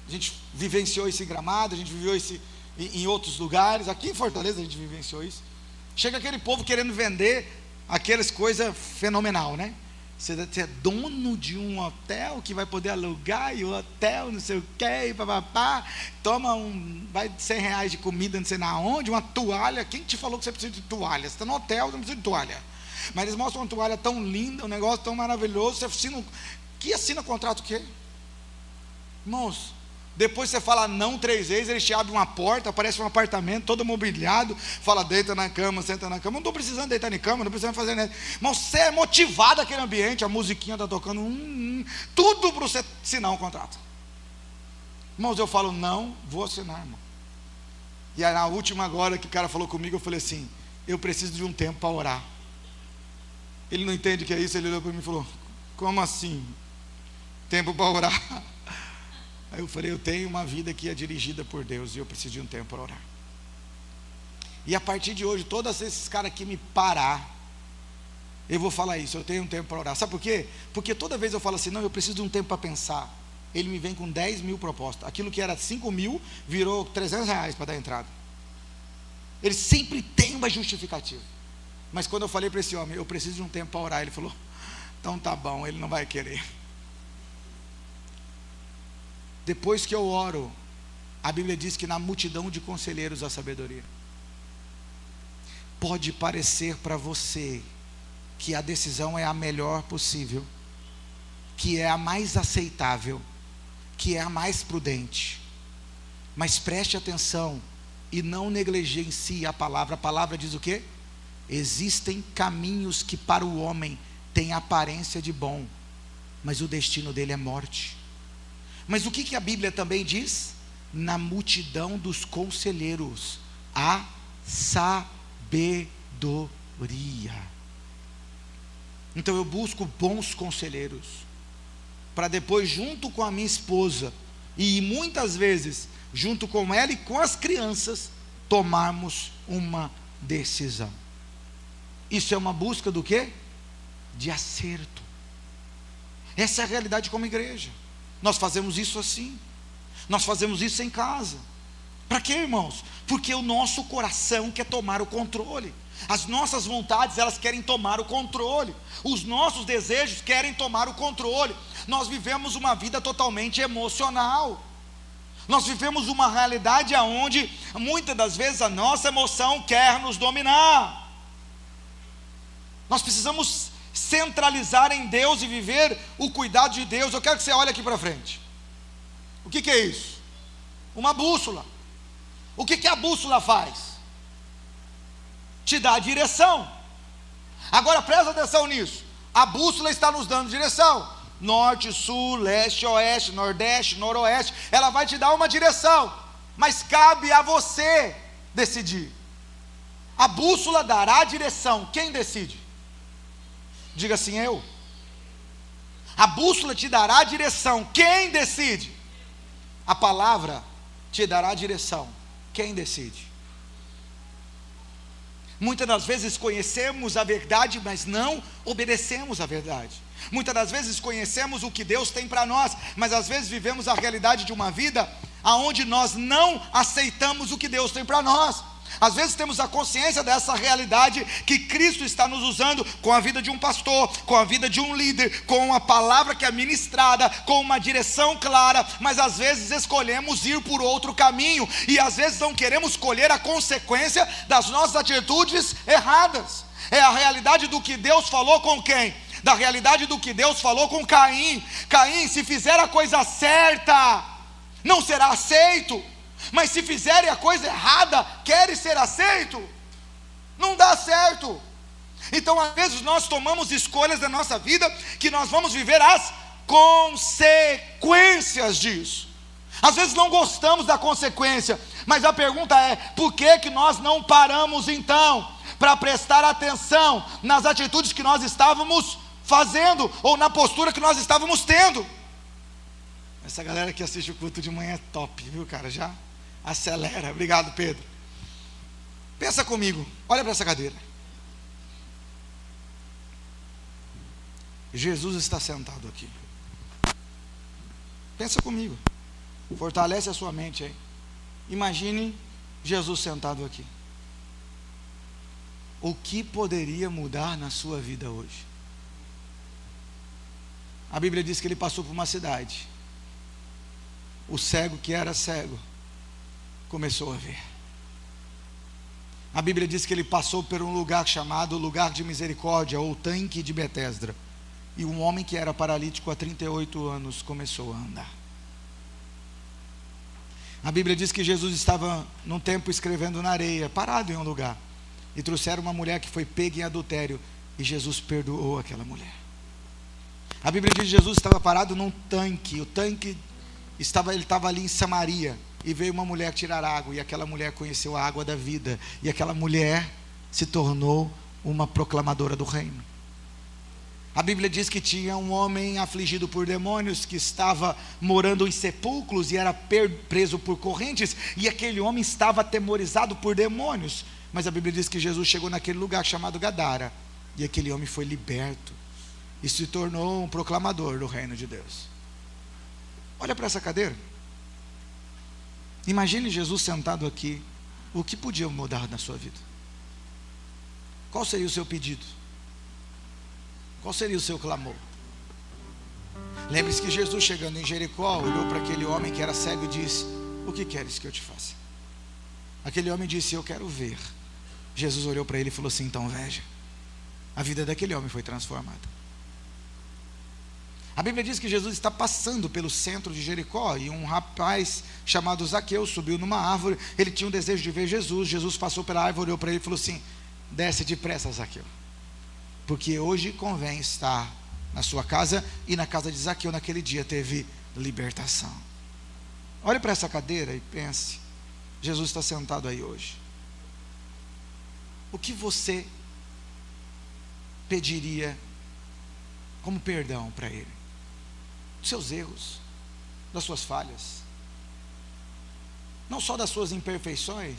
a gente vivenciou isso em Gramado, a gente viveu isso em outros lugares, aqui em Fortaleza a gente vivenciou isso. Chega aquele povo querendo vender aquelas coisas fenomenal, né? Você é dono de um hotel que vai poder alugar, e o hotel não sei o que, e papapá, toma vai R$100 de comida não sei na onde, uma toalha. Quem te falou que você precisa de toalha? Você está no hotel, você não precisa de toalha. Mas eles mostram uma toalha tão linda, um negócio tão maravilhoso, você assina contrato o quê? Irmãos, depois você fala não 3 vezes, eles te abrem uma porta, aparece um apartamento todo mobiliado, fala deita na cama, senta na cama. Não estou precisando deitar na cama, não precisando fazer nada. Mas você é motivado aquele ambiente, a musiquinha está tocando, tudo para você assinar um contrato. Irmãos, eu falo, não vou assinar, irmão. E aí na última agora que o cara falou comigo, eu falei assim, eu preciso de um tempo para orar. Ele não entende o que é isso, ele olhou para mim e falou, como assim? Tempo para orar? Aí eu falei, eu tenho uma vida que é dirigida por Deus, e eu preciso de um tempo para orar. E a partir de hoje, todos esses caras que me parar, eu vou falar isso, eu tenho um tempo para orar. Sabe por quê? Porque toda vez eu falo assim, não, eu preciso de um tempo para pensar. Ele me vem com 10 mil propostas. Aquilo que era 5 mil, virou R$300 para dar entrada. Ele sempre tem uma justificativa. Mas quando eu falei para esse homem, eu preciso de um tempo para orar, ele falou, então tá bom, ele não vai querer. Depois que eu oro, a Bíblia diz que na multidão de conselheiros há sabedoria. Pode parecer para você que a decisão é a melhor possível, que é a mais aceitável, que é a mais prudente, mas preste atenção e não negligencie a palavra. A palavra diz o quê? Existem caminhos que para o homem têm aparência de bom, mas o destino dele é morte. Mas o que a Bíblia também diz? Na multidão dos conselheiros há sabedoria. Então eu busco bons conselheiros, para depois, junto com a minha esposa, e muitas vezes junto com ela e com as crianças, tomarmos uma decisão. Isso é uma busca do quê? De acerto. Essa é a realidade como igreja. Nós fazemos isso assim. Nós fazemos isso em casa. Para quê, irmãos? Porque o nosso coração quer tomar o controle. As nossas vontades, elas querem tomar o controle. Os nossos desejos querem tomar o controle. Nós vivemos uma vida totalmente emocional. Nós vivemos uma realidade onde muitas das vezes a nossa emoção quer nos dominar. Nós precisamos centralizar em Deus e viver o cuidado de Deus. Eu quero que você olhe aqui para frente. O que é isso? Uma bússola. O que a bússola faz? Te dá direção. Agora presta atenção nisso. A bússola está nos dando direção. Norte, sul, leste, oeste, nordeste, noroeste. Ela vai te dar uma direção, mas cabe a você decidir. A bússola dará a direção. Quem decide? Diga assim: eu. A bússola te dará a direção. Quem decide? A palavra te dará a direção. Quem decide? Muitas das vezes conhecemos a verdade, mas não obedecemos a verdade. Muitas das vezes conhecemos o que Deus tem para nós, mas às vezes vivemos a realidade de uma vida onde nós não aceitamos o que Deus tem para nós. Às vezes temos a consciência dessa realidade, que Cristo está nos usando com a vida de um pastor, com a vida de um líder, com uma palavra que é ministrada, com uma direção clara, mas às vezes escolhemos ir por outro caminho, e às vezes não queremos colher a consequência das nossas atitudes erradas. É a realidade do que Deus falou com quem? Da realidade do que Deus falou com Caim. Caim, se fizer a coisa certa, não será aceito. Mas se fizerem a coisa errada, querem ser aceito, não dá certo. Então às vezes nós tomamos escolhas da nossa vida, que nós vamos viver as consequências disso. Às vezes não gostamos da consequência, mas a pergunta é: por que nós não paramos então, para prestar atenção nas atitudes que nós estávamos fazendo, ou na postura que nós estávamos tendo? Essa galera que assiste o culto de manhã é top, viu, cara? Já acelera. Obrigado, Pedro. Pensa comigo, olha para essa cadeira. Jesus está sentado aqui. Pensa comigo, fortalece a sua mente aí. Imagine Jesus sentado aqui. O que poderia mudar na sua vida hoje? A Bíblia diz que ele passou por uma cidade. O cego que era cego começou a ver. A Bíblia diz que ele passou por um lugar chamado lugar de misericórdia, ou tanque de Betesda, e um homem que era paralítico há 38 anos começou a andar. A Bíblia diz que Jesus estava num tempo escrevendo na areia, parado em um lugar, e trouxeram uma mulher que foi pega em adultério, e Jesus perdoou aquela mulher. A Bíblia diz que Jesus estava parado num tanque. O tanque ele estava ali em Samaria, e veio uma mulher tirar água, e aquela mulher conheceu a água da vida, e aquela mulher se tornou uma proclamadora do reino. A Bíblia diz que tinha um homem afligido por demônios, que estava morando em sepulcros, e era preso por correntes, e aquele homem estava atemorizado por demônios, mas a Bíblia diz que Jesus chegou naquele lugar chamado Gadara, e aquele homem foi liberto, e se tornou um proclamador do reino de Deus. Olha para essa cadeira. Imagine Jesus sentado aqui. O que podia mudar na sua vida? Qual seria o seu pedido? Qual seria o seu clamor? Lembre-se que Jesus, chegando em Jericó, olhou para aquele homem que era cego e disse: o que queres que eu te faça? Aquele homem disse: eu quero ver. Jesus olhou para ele e falou assim: então veja. A vida daquele homem foi transformada. A Bíblia diz que Jesus está passando pelo centro de Jericó, e um rapaz chamado Zaqueu subiu numa árvore. Ele tinha um desejo de ver Jesus. Jesus passou pela árvore, olhou para ele e falou assim: desce depressa, Zaqueu, porque hoje convém estar na sua casa e na casa de Zaqueu naquele dia teve libertação. Olhe para essa cadeira e pense, Jesus está sentado aí hoje. O que você pediria como perdão para Ele? Dos seus erros, das suas falhas, não só das suas imperfeições,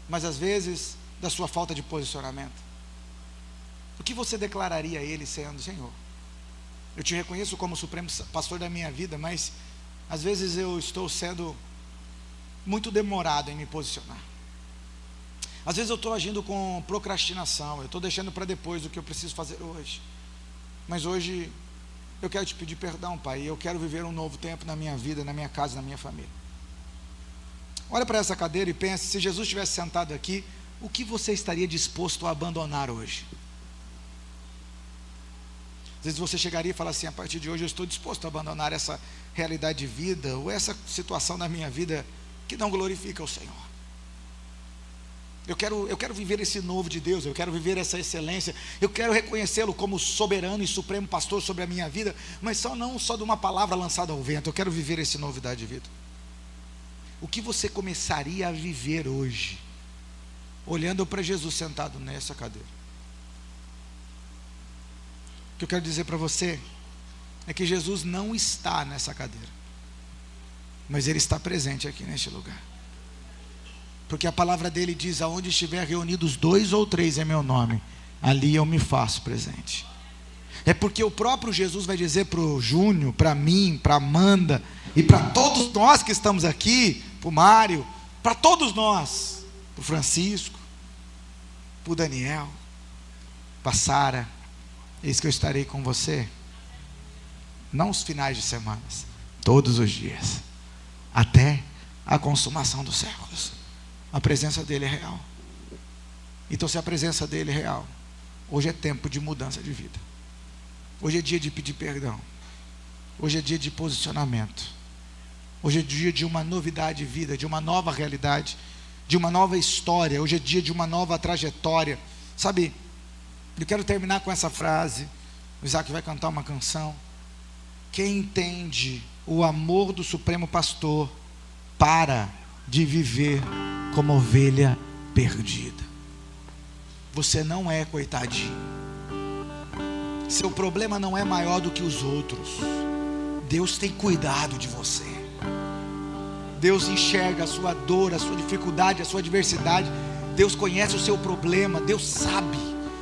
mas às vezes da sua falta de posicionamento. O que você declararia a Ele sendo: Senhor, eu te reconheço como supremo pastor da minha vida, mas às vezes eu estou sendo muito demorado em me posicionar. Às vezes eu estou agindo com procrastinação, eu estou deixando para depois o que eu preciso fazer hoje. Mas hoje eu quero te pedir perdão, Pai, e eu quero viver um novo tempo na minha vida, na minha casa, na minha família. Olha para essa cadeira e pense, se Jesus estivesse sentado aqui, o que você estaria disposto a abandonar hoje? Às vezes você chegaria e falaria assim: a partir de hoje eu estou disposto a abandonar essa realidade de vida, ou essa situação na minha vida que não glorifica o Senhor. Eu quero viver esse novo de Deus, eu quero viver essa excelência, eu quero reconhecê-lo como soberano e supremo pastor sobre a minha vida, mas não só de uma palavra lançada ao vento. Eu quero viver essa novidade de vida. O que você começaria a viver hoje, olhando para Jesus sentado nessa cadeira? O que eu quero dizer para você é que Jesus não está nessa cadeira, mas Ele está presente aqui neste lugar. Porque a palavra dele diz: aonde estiver reunidos 2 ou 3 em meu nome, ali eu me faço presente. É porque o próprio Jesus vai dizer para o Júnior, para mim, para Amanda e para todos nós que estamos aqui, para o Mário, para todos nós, para o Francisco, para o Daniel, para a Sara: eis que eu estarei com você, não os finais de semanas, todos os dias, até a consumação dos séculos. A presença dele é real. Então, se a presença dele é real, hoje é tempo de mudança de vida. Hoje é dia de pedir perdão. Hoje é dia de posicionamento. Hoje é dia de uma novidade de vida, de uma nova realidade, de uma nova história. Hoje é dia de uma nova trajetória. Sabe, eu quero terminar com essa frase. O Isaac vai cantar uma canção. Quem entende o amor do Supremo Pastor para de viver como ovelha perdida. Você não é coitadinho. Seu problema não é maior do que os outros. Deus tem cuidado de você. Deus enxerga a sua dor, a sua dificuldade, a sua adversidade. Deus conhece o seu problema. Deus sabe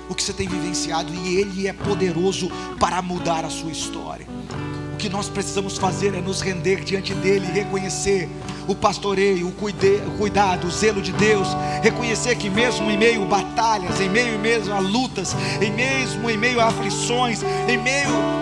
o que você tem vivenciado, e Ele é poderoso para mudar a sua história. O que nós precisamos fazer é nos render diante dEle e reconhecer o pastoreio, o cuidado, o zelo de Deus. Reconhecer que mesmo em meio a batalhas, em meio a lutas, em meio a aflições,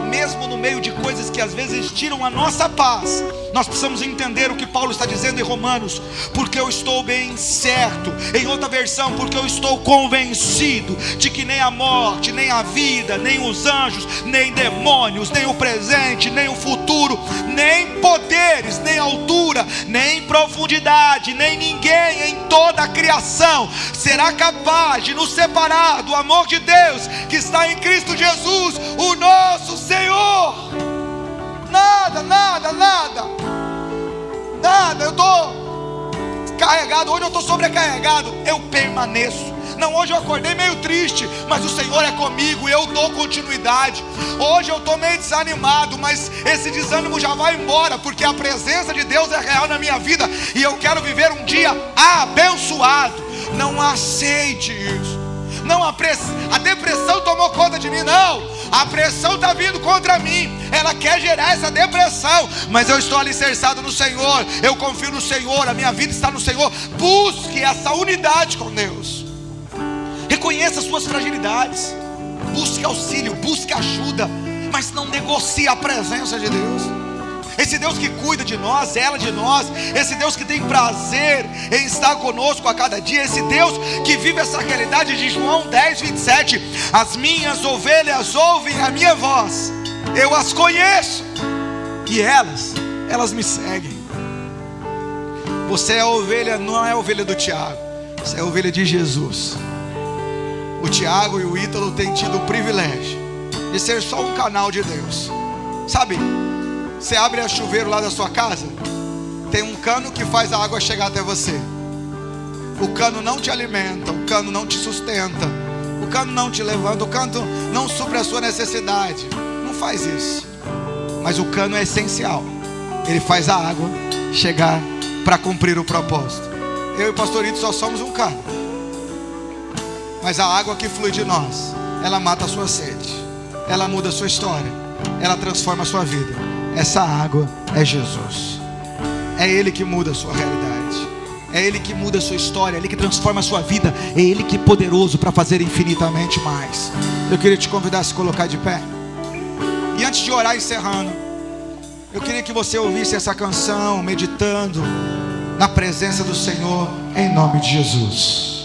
mesmo no meio de coisas que às vezes tiram a nossa paz, nós precisamos entender o que Paulo está dizendo em Romanos: porque eu estou bem certo. Em outra versão: porque eu estou convencido de que nem a morte, nem a vida, nem os anjos, nem demônios, nem o presente, nem o futuro, nem poderes, nem altura, nem profundidade, nem ninguém em toda a criação será capaz de nos separar do amor de Deus que está em Cristo Jesus, o nosso Senhor. Nada, eu estou carregado, hoje eu estou sobrecarregado, eu permaneço. Não, hoje eu acordei meio triste, mas o Senhor é comigo e eu dou continuidade. Hoje eu estou meio desanimado, mas esse desânimo já vai embora, porque a presença de Deus é real na minha vida, e eu quero viver um dia abençoado. Não aceite isso. Não, a depressão tomou conta de mim. Não, a pressão está vindo contra mim. Ela quer gerar essa depressão, mas eu estou alicerçado no Senhor. Eu confio no Senhor, a minha vida está no Senhor. Busque essa unidade com Deus. Reconheça as suas fragilidades. Busque auxílio, busque ajuda, mas não negocie a presença de Deus. Esse Deus que cuida de nós, zela de nós, esse Deus que tem prazer em estar conosco a cada dia, esse Deus que vive essa realidade de João 10:27. As minhas ovelhas ouvem a minha voz, eu as conheço e elas me seguem. Você é a ovelha, não é a ovelha do Tiago, você é a ovelha de Jesus. O Tiago e o Ítalo têm tido o privilégio de ser só um canal de Deus. Sabe, você abre o chuveiro lá da sua casa, tem um cano que faz a água chegar até você. O cano não te alimenta, o cano não te sustenta, o cano não te levanta, o cano não supre a sua necessidade. Não faz isso. Mas o cano é essencial. Ele faz a água chegar para cumprir o propósito. Eu e o pastorito só somos um cano. Mas a água que flui de nós, ela mata a sua sede, ela muda a sua história, ela transforma a sua vida. Essa água é Jesus. É Ele que muda a sua realidade, é Ele que muda a sua história, é Ele que transforma a sua vida, é Ele que é poderoso para fazer infinitamente mais. Eu queria te convidar a se colocar de pé. E antes de orar encerrando, eu queria que você ouvisse essa canção meditando na presença do Senhor, em nome de Jesus.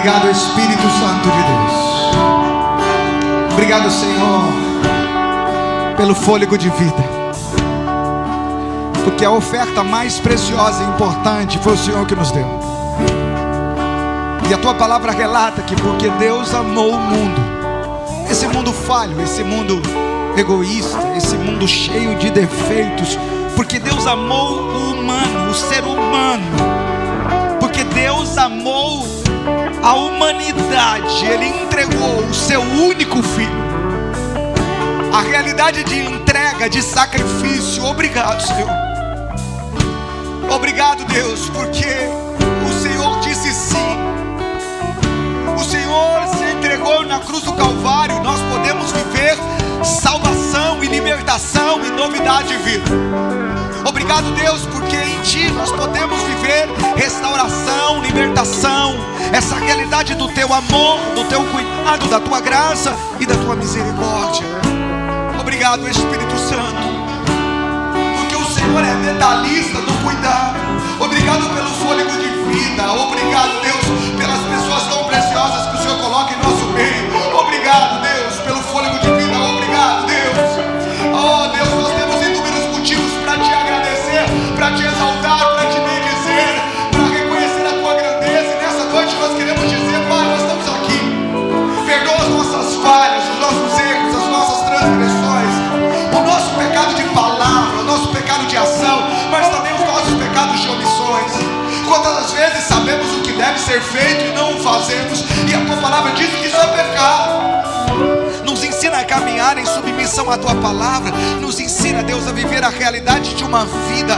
Obrigado, Espírito Santo de Deus. Obrigado, Senhor, pelo fôlego de vida, porque a oferta mais preciosa e importante foi o Senhor que nos deu. E a tua palavra relata que porque Deus amou o mundo, esse mundo falho, esse mundo egoísta, esse mundo cheio de defeitos, porque Deus amou o humano, o ser humano, porque Deus amou a humanidade, Ele entregou o seu único filho. A realidade de entrega, de sacrifício. Obrigado, Senhor. Obrigado, Deus, porque o Senhor disse sim. O Senhor se entregou na cruz do Calvário. Nós podemos viver salvação e libertação e novidade de vida. Obrigado, Deus, porque em Ti nós podemos viver restauração, libertação, essa realidade do teu amor, do teu cuidado, da tua graça e da tua misericórdia. Obrigado, Espírito Santo, porque o Senhor é detalhista do cuidado. Obrigado pelo fôlego de vida. Obrigado, Deus, pelas pessoas tão preciosas que o Senhor coloca em nosso meio. Obrigado, Deus, pelo fôlego de vida. Obrigado, Deus. Oh, Deus, nós temos inúmeros motivos para te agradecer, para te exaltar, para te bendizer, para reconhecer a tua grandeza. E nessa noite nós queremos dizer: Pai, nós estamos aqui. Perdoa as nossas falhas, os nossos erros, as nossas transgressões, o nosso pecado de palavra, o nosso pecado de ação, mas também os nossos pecados de omissões. Quantas as vezes sabemos o que deve ser feito e não o fazemos, e a tua palavra diz que isso é pecado. Nos ensina a caminhar em submissão à tua palavra. Nos ensina, Deus, a viver a realidade de uma vida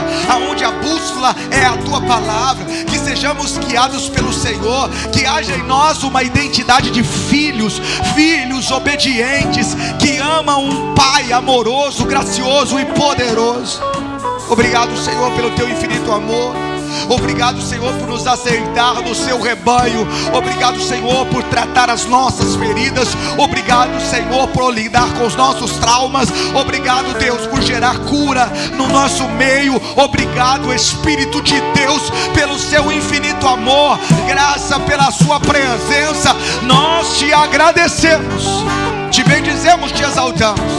onde a bússola é a tua palavra. Que sejamos guiados pelo Senhor, que haja em nós uma identidade de filhos, filhos obedientes, que amam um Pai amoroso, gracioso e poderoso. Obrigado, Senhor, pelo teu infinito amor. Obrigado, Senhor, por nos aceitar no seu rebanho. Obrigado, Senhor, por tratar as nossas feridas. Obrigado, Senhor, por lidar com os nossos traumas. Obrigado, Deus, por gerar cura no nosso meio. Obrigado, Espírito de Deus, pelo seu infinito amor, graça, pela sua presença. Nós te agradecemos, te bendizemos, te exaltamos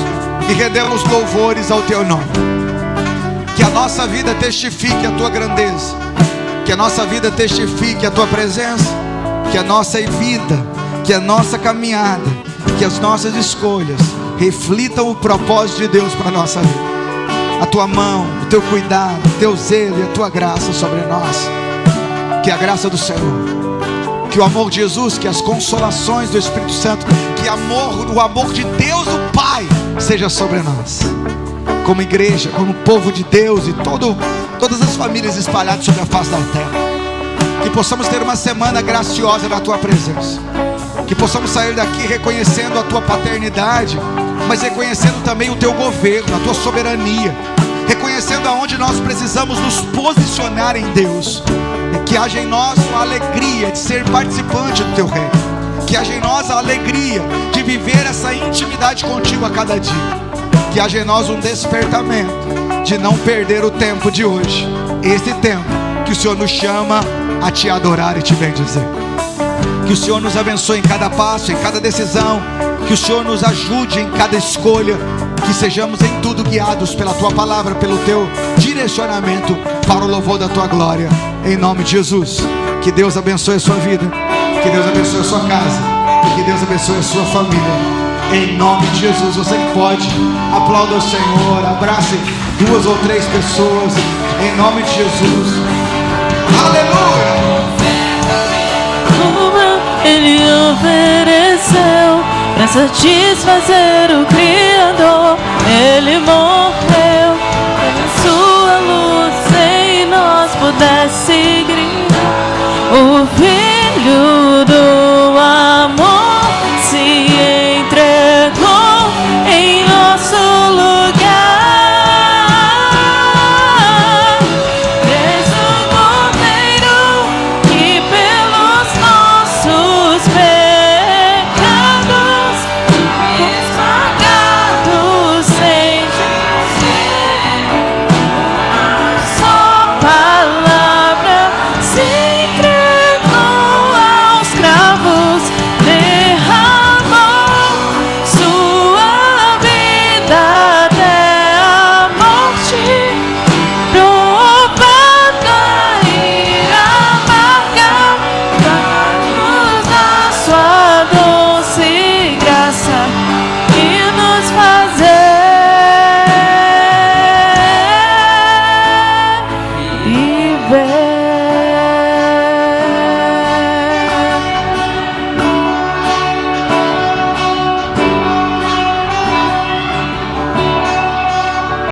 e rendemos louvores ao teu nome. Que a nossa vida testifique a tua grandeza, que a nossa vida testifique a tua presença, que a nossa vida, que a nossa caminhada, que as nossas escolhas reflitam o propósito de Deus para a nossa vida. A tua mão, o teu cuidado, o teu zelo e a tua graça sobre nós. Que a graça do Senhor, que o amor de Jesus, que as consolações do Espírito Santo, que o amor de Deus o Pai seja sobre nós, como igreja, como povo de Deus e todas as famílias espalhadas sobre a face da terra. Que possamos ter uma semana graciosa na tua presença, que possamos sair daqui reconhecendo a tua paternidade, mas reconhecendo também o teu governo, a tua soberania, reconhecendo aonde nós precisamos nos posicionar em Deus. E que haja em nós a alegria de ser participante do teu reino, que haja em nós a alegria de viver essa intimidade contigo a cada dia. Que haja em nós um despertamento de não perder o tempo de hoje, esse tempo que o Senhor nos chama a te adorar e te bendizer. Que o Senhor nos abençoe em cada passo, em cada decisão, que o Senhor nos ajude em cada escolha, que sejamos em tudo guiados pela tua palavra, pelo teu direcionamento, para o louvor da tua glória, em nome de Jesus. Que Deus abençoe a sua vida, que Deus abençoe a sua casa, e que Deus abençoe a sua família. Em nome de Jesus. Você que pode, aplauda o Senhor, abrace 2 ou 3 pessoas, em nome de Jesus. Aleluia! Como Ele ofereceu para satisfazer o Criador, Ele morreu para que sua luz em nós pudesse brilhar. O Filho do amor se entregou em nosso lugar. És o Cordeiro que pelos nossos pecados esmagados sem dizer só palavra se entregou aos cravos, derramou sua vida até a morte, provando a ira amarga, dá-nos a sua doce graça e nos fazer viver.